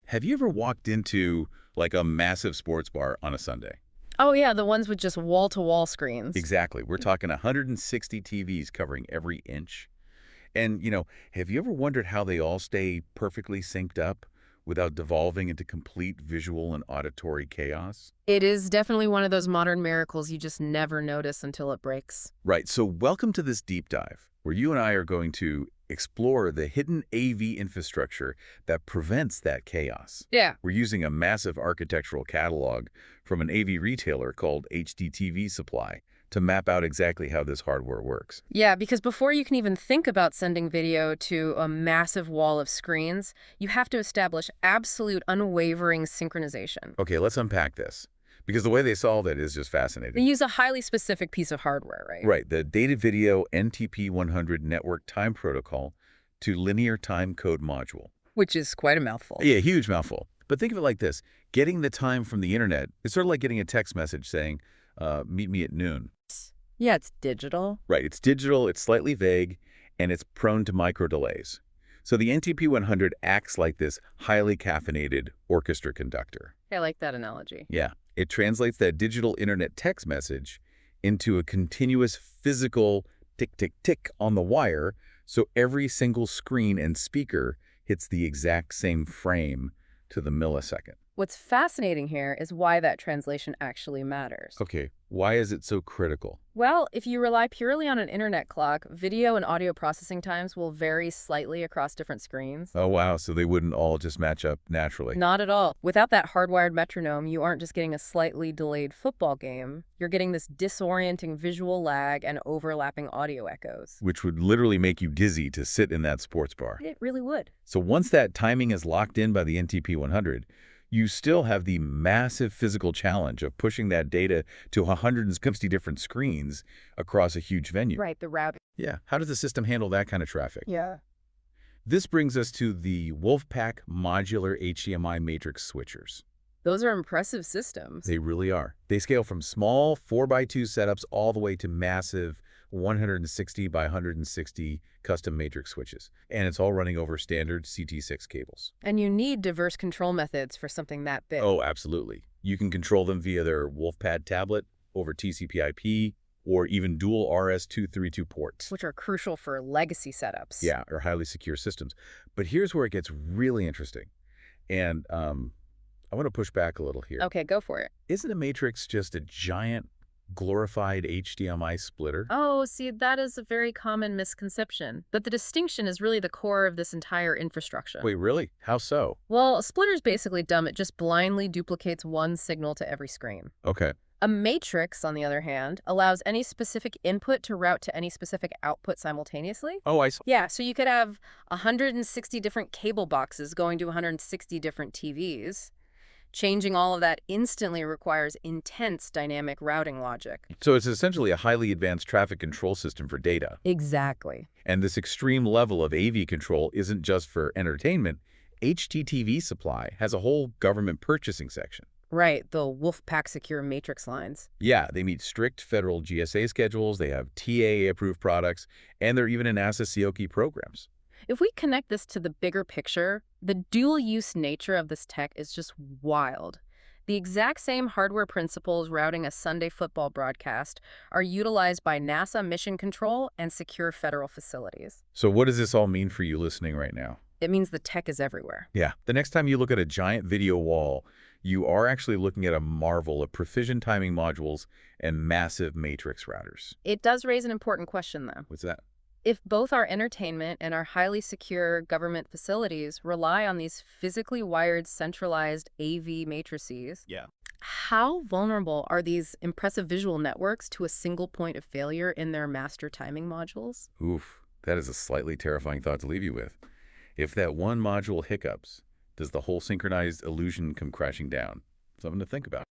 Have you ever walked into like a massive sports bar on a Sunday? Oh yeah, the ones with just wall-to-wall screens. Exactly. We're talking 160 TVs covering every inch. And, have you ever wondered how they all stay perfectly synced up without devolving into complete visual and auditory chaos? It is definitely one of those modern miracles you just never notice until it breaks. Right. So welcome to this deep dive, where you and I are going to explore the hidden AV infrastructure that prevents that chaos. Yeah. We're using a massive architectural catalog from an AV retailer called HDTVSupply to map out exactly how this hardware works. Yeah, because before you can even think about sending video to a massive wall of screens, you have to establish absolute unwavering synchronization. Okay, let's unpack this, because the way they solve it is just They fascinating. use a highly specific piece of hardware, right? Right, the DataVideo NTP-100 network time protocol to linear time code module. Which is quite a mouthful. Yeah, huge mouthful. But think of it like this. Getting the time from the internet is sort of like getting a text message saying, meet me at noon. Yeah, it's digital. Right, it's digital, it's slightly vague, and it's prone to micro delays. So the NTP-100 acts like this highly caffeinated orchestra conductor. I like that analogy. Yeah, it translates that digital internet text message into a continuous physical tick, tick, tick on the wire, so every single screen and speaker hits the exact same frame to the millisecond. What's fascinating here is why that translation actually matters. Okay, why is it so critical? Well, if you rely purely on an internet clock, video and audio processing times will vary slightly across different screens. Oh, wow, so they wouldn't all just match up naturally. Not at all. Without that hardwired metronome, you aren't just getting a slightly delayed football game. You're getting this disorienting visual lag and overlapping audio echoes. Which would literally make you dizzy to sit in that sports bar. It really would. So once that timing is locked in by the NTP-100, you still have the massive physical challenge of pushing that data to 160 different screens across a huge venue. Right, the routing. Yeah. How does the system handle that kind of traffic? Yeah. This brings us to the Wolfpack modular HDMI matrix switchers. Those are impressive systems. They really are. They scale from small 4x2 setups all the way to massive 160 by 160 custom matrix switches. And it's all running over standard CT6 cables. And you need diverse control methods for something that big. Oh, absolutely. You can control them via their Wolfpad tablet, over TCP/IP, or even dual RS-232 ports. Which are crucial for legacy setups. Yeah, or highly secure systems. But here's where it gets really interesting. And I want to push back a little here. Okay, go for it. Isn't a matrix just a giant glorified HDMI splitter? Oh, see, that is a very common misconception. But the distinction is really the core of this entire infrastructure. Wait, really? How so? Well, a splitter is basically dumb. It just blindly duplicates one signal to every screen. Okay. A matrix, on the other hand, allows any specific input to route to any specific output simultaneously. Oh, I saw. Yeah, so you could have 160 different cable boxes going to 160 different TVs. Changing all of that instantly requires intense dynamic routing logic. So it's essentially a highly advanced traffic control system for data. Exactly. And this extreme level of AV control isn't just for entertainment. HDTVSupply has a whole government purchasing section. Right, the Wolfpack secure matrix lines. Yeah, they meet strict federal GSA schedules, they have TAA-approved products, and they're even in NASA COKey programs. If we connect this to the bigger picture, the dual-use nature of this tech is just wild. The exact same hardware principles routing a Sunday football broadcast are utilized by NASA Mission Control and secure federal facilities. So what does this all mean for you listening right now? It means the tech is everywhere. Yeah, the next time you look at a giant video wall, you are actually looking at a marvel of precision timing modules and massive matrix routers. It does raise an important question, though. What's that? If both our entertainment and our highly secure government facilities rely on these physically wired centralized AV matrices, how vulnerable are these impressive visual networks to a single point of failure in their master timing modules? Oof, that is a slightly terrifying thought to leave you with. If that one module hiccups, does the whole synchronized illusion come crashing down? Something to think about.